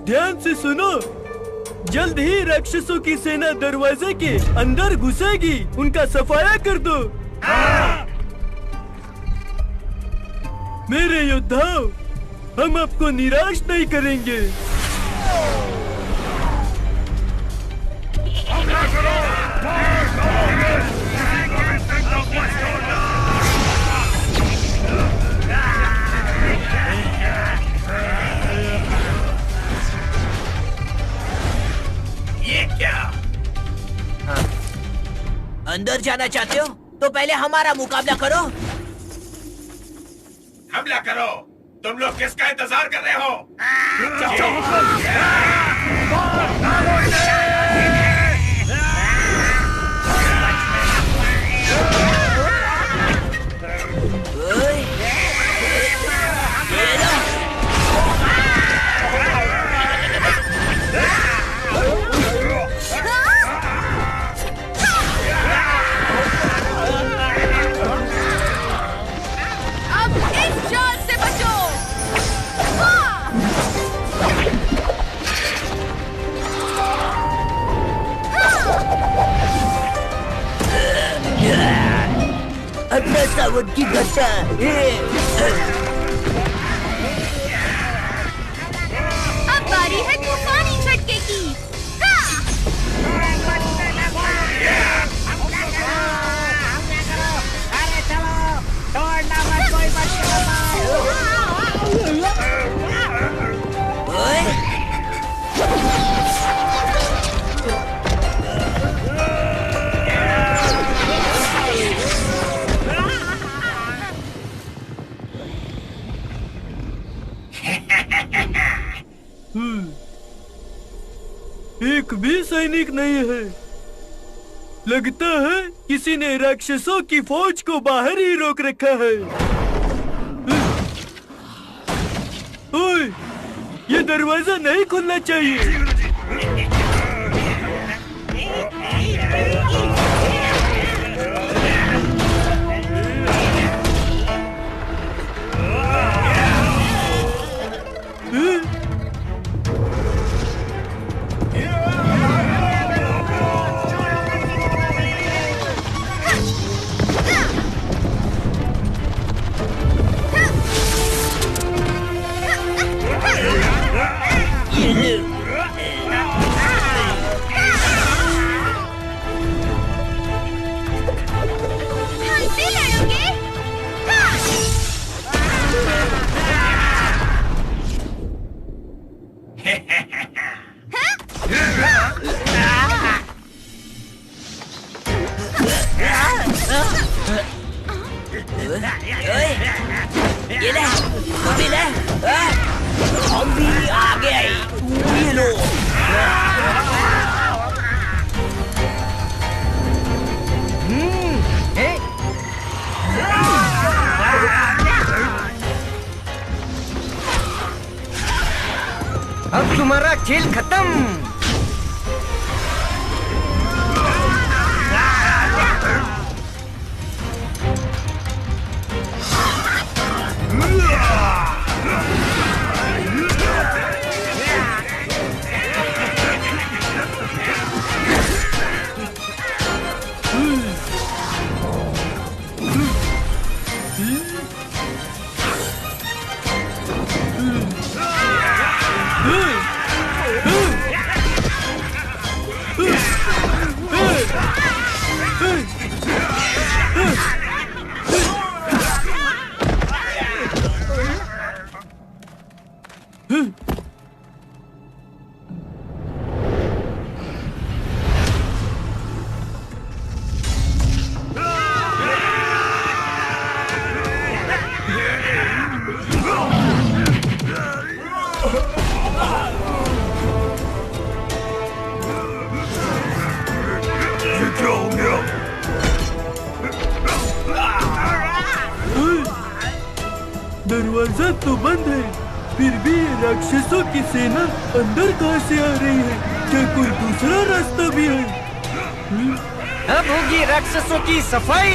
ध्यान से सुनो, जल्द ही राक्षसों की सेना दरवाजे के अंदर घुसेगी। उनका सफाया कर दो। मेरे योद्धाओं, हम आपको निराश नहीं करेंगे। ये क्या? हाँ। अंदर जाना चाहते हो तो पहले हमारा मुकाबला करो। हमला करो। तुम लोग किसका इंतजार कर रहे हो? अपना सावन की घटा। अब बारी है तूफानी झटके की। अरे चलो, छोड़ना मत, कोई मत एक भी सैनिक नहीं है। लगता है किसी ने राक्षसों की फौज को बाहर ही रोक रखा है। ओए, ये दरवाजा नहीं खुलना चाहिए। ये ले, अभी ले, हम भी आ गए। ये लो। अब तुम्हारा खेल खत्म। दरवाजा तो बंद है, फिर भी ये राक्षसों की सेना अंदर कहाँ से आ रही है? क्या कोई दूसरा रास्ता भी है? अब होगी राक्षसों की सफाई।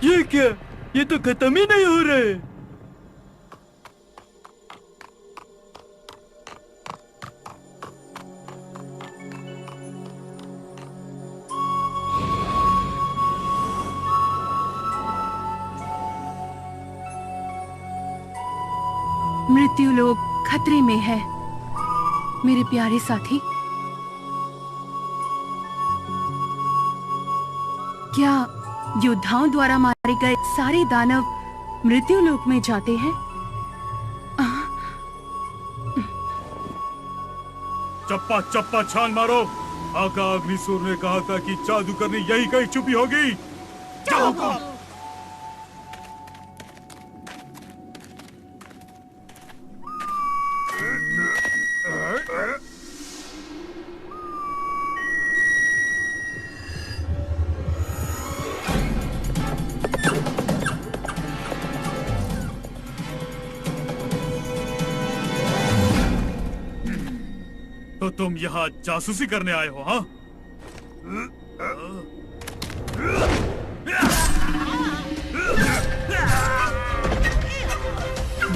ये क्या? ये तो खत्म ही नहीं हो रहे। मृत्यु लोक खतरे में है मेरे प्यारे साथी। क्या योद्धाओं द्वारा मारे गए सारे दानव मृत्यु लोक में जाते हैं? चप्पा चप्पा छान मारो। आका अग्निसूर ने कहा था कि जादूगरनी यही कहीं छुपी होगी। जाओ। तो तुम यहाँ जासूसी करने आए हो? हाँ,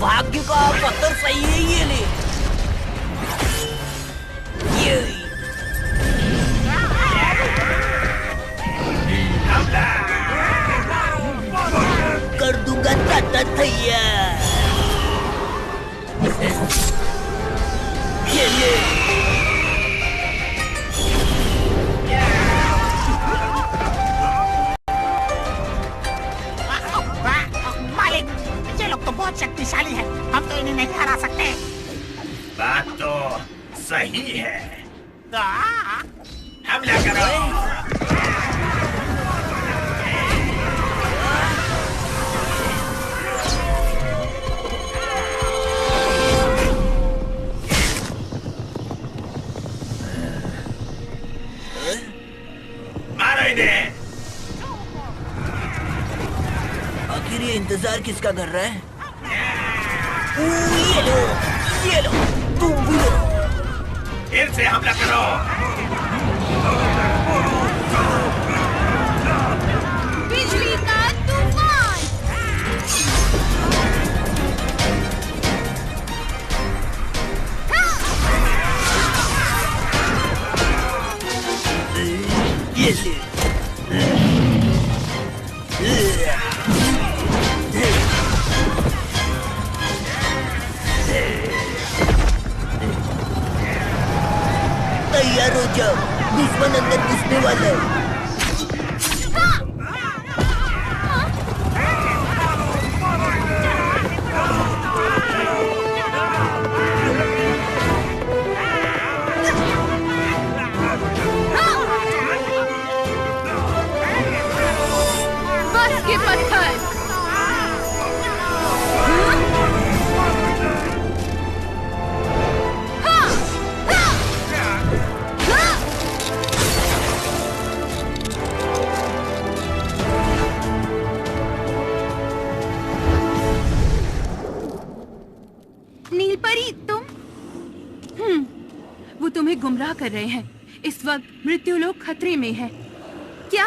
भाग्य का पत्थर सही है। ये ले। ये कर दूंगा तैया। ये ले। मालिक, ये लोग तो बहुत शक्तिशाली है, हम तो इन्हें नहीं हरा सकते। बात तो सही है। हमला करो। आखिर ये इंतजार किसका कर रहा है? ये लो, तुम भी लो। फिर से हमला करो। बिजली का तूफान। ये ले। तैयार हो जाओ, दुश्मन अंदर घुसने वाला है। बस के पत्थर। नीलपरी, तुम? वो तुम्हें गुमराह कर रहे हैं। इस वक्त मृत्युलोक खतरे में है। क्या?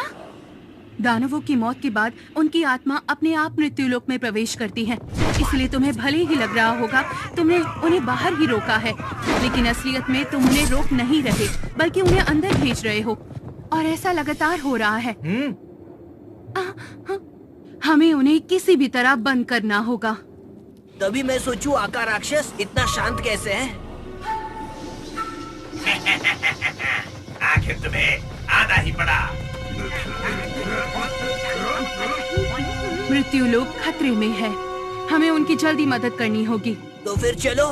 दानवों की मौत के बाद उनकी आत्मा अपने आप मृत्युलोक में प्रवेश करती है, इसलिए तुम्हें भले ही लग रहा होगा तुमने उन्हें बाहर ही रोका है, लेकिन असलियत में तुम उन्हें रोक नहीं रहे बल्कि उन्हें अंदर भेज रहे हो, और ऐसा लगातार हो रहा है। हमें उन्हें किसी भी तरह बंद करना होगा। तभी मैं सोचूं आका राक्षस इतना शांत कैसे है? आखिर तुम्हें आना ही पड़ा। मृत्युलोक खतरे में है, हमें उनकी जल्दी मदद करनी होगी। तो फिर चलो।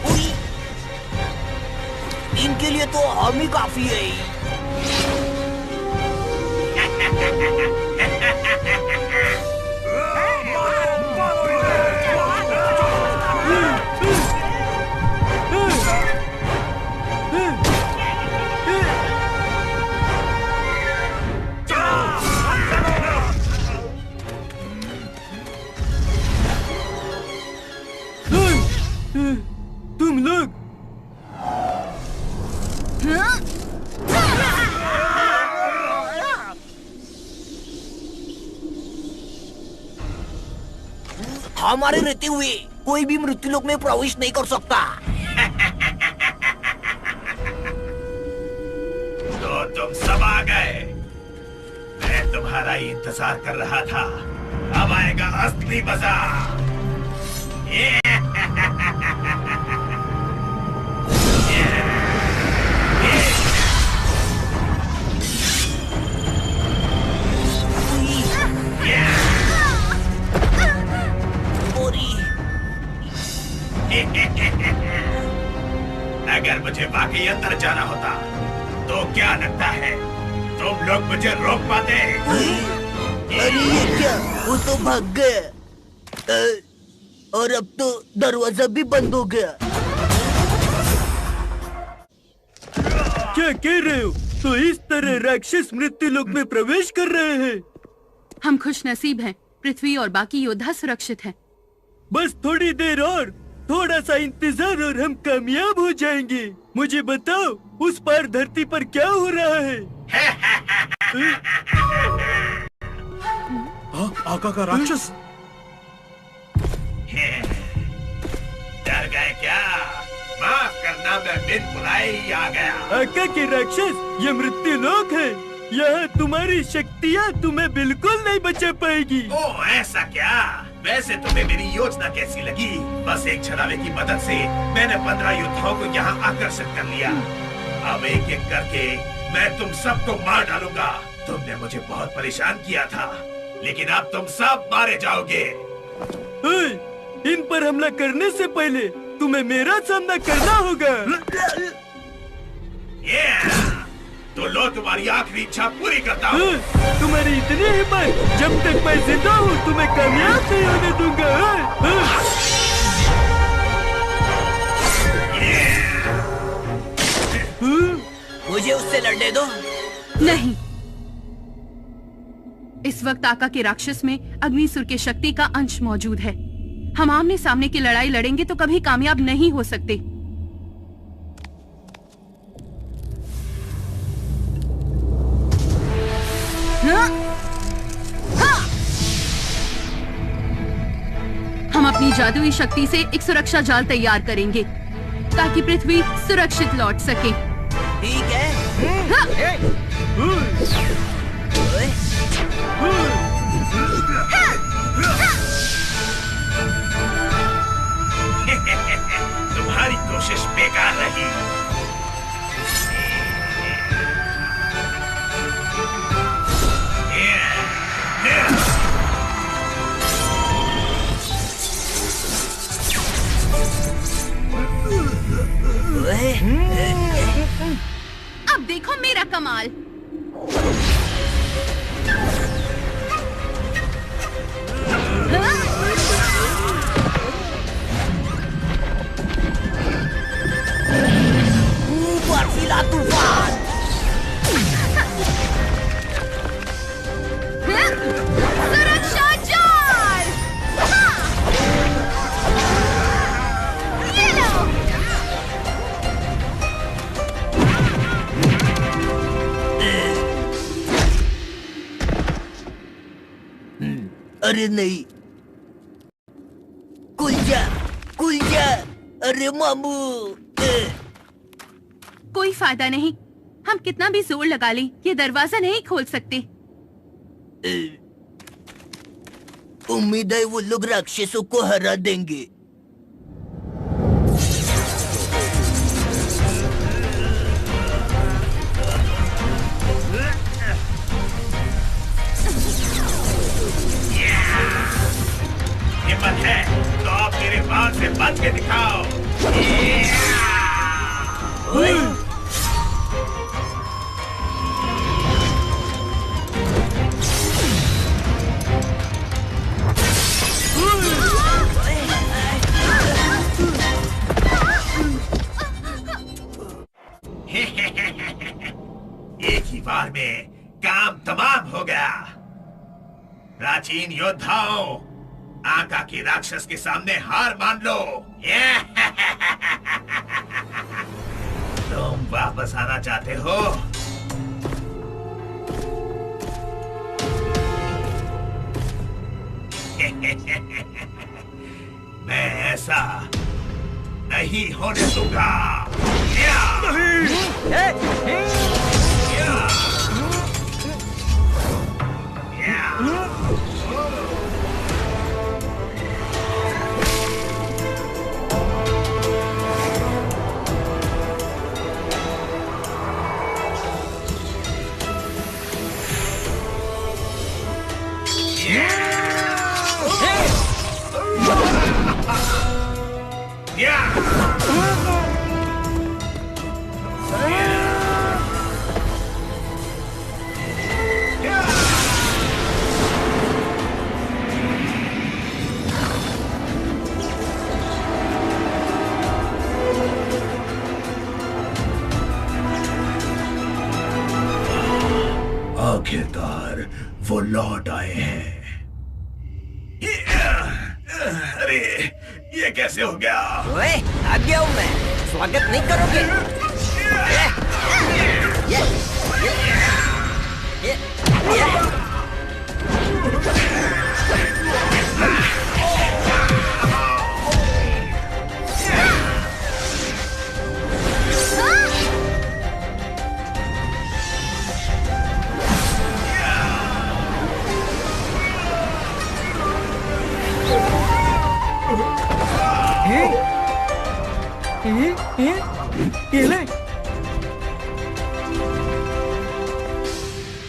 उई, इनके लिए तो हम ही काफी है। हमारे रहते हुए कोई भी मृत्युलोक में प्रवेश नहीं कर सकता। तो तुम सब आ गए। मैं तुम्हारा ही इंतजार कर रहा था। अब आएगा असली मजा। अगर मुझे वाकई अंदर जाना होता तो क्या लगता है तुम लोग मुझे रोक पाते? अरे ये क्या, वो तो भाग गया। और अब तो दरवाजा भी बंद हो गया। क्या कह रहे हो? तो इस तरह राक्षस मृत्युलोक में प्रवेश कर रहे हैं। हम खुश नसीब हैं। पृथ्वी और बाकी योद्धा सुरक्षित हैं। बस थोड़ी देर और, थोड़ा सा इंतजार और हम कामयाब हो जाएंगे। मुझे बताओ, उस पार धरती पर क्या हो रहा है? आका का राक्षस। डर गए क्या? माफ करना, मैं बिन बुलाए ही आ गया। आका के राक्षस, ये मृत्युलोक है। यहाँ तुम्हारी शक्तियाँ तुम्हें बिल्कुल नहीं बचा पाएगी। ओ ऐसा क्या? वैसे तुम्हें मेरी योजना कैसी लगी? बस एक छलावे की मदद से मैंने 15 योद्धाओं को यहाँ आकर्षित कर लिया। अब एक एक करके मैं तुम सबको मार डालूंगा। तुमने मुझे बहुत परेशान किया था, लेकिन अब तुम सब मारे जाओगे। इन पर हमला करने से पहले तुम्हें मेरा सामना करना होगा। तो लो, तुम्हारी आखिरी इच्छा पूरी करता हूँ। तुम्हारी इतनी हिम्मत, जब तक मैं जिंदा हूँ तुम्हें कामयाब नहीं होने दूंगा। मुझे उससे लड़ने दो। नहीं, इस वक्त आका के राक्षस में अग्निसुर के शक्ति का अंश मौजूद है। हम आमने सामने की लड़ाई लड़ेंगे तो कभी कामयाब नहीं हो सकते। हम अपनी जादुई शक्ति से एक सुरक्षा जाल तैयार करेंगे ताकि पृथ्वी सुरक्षित लौट सके। ठीक है। तुम्हारी कोशिश बेकार रही। अब देखो मेरा कमाल। बर्फीला तूफान। सुरक्षा जाल। ये लो। अरे नहीं, कुल जा। अरे मामू। कोई फायदा नहीं, हम कितना भी जोर लगा लें, ये दरवाजा नहीं खोल सकते। उम्मीद है वो लोग राक्षसों को हरा देंगे। हिम्मत है तो आप मेरे बाल से बच के दिखाओ। एक ही बार में काम तमाम हो गया। प्राचीन योद्धाओ, आका के राक्षस के सामने हार मान लो। तुम वापस आना चाहते हो? ऐसा नहीं होने दूंगा। या! या! आखिरकार वो लौट आए हैं। अरे ये कैसे हो गया? ओए, आ गया हूँ मैं। स्वागत नहीं करोगे?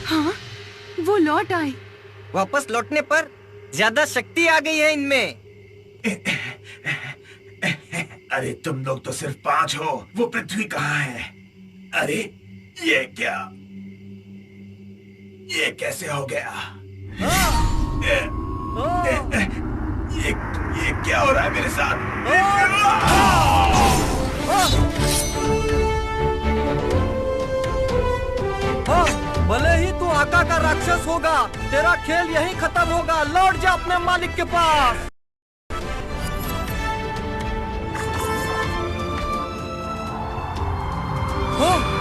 हाँ, वो लौट आए। वापस लौटने पर ज्यादा शक्ति आ गई है इनमें। अरे तुम लोग तो सिर्फ 5 हो। वो पृथ्वी कहाँ है? अरे ये क्या? ये कैसे हो गया? ये क्या हो रहा है मेरे साथ? भले ही तू आका का राक्षस होगा, तेरा खेल यहीं खत्म होगा। लौट जा अपने मालिक के पास। हाँ?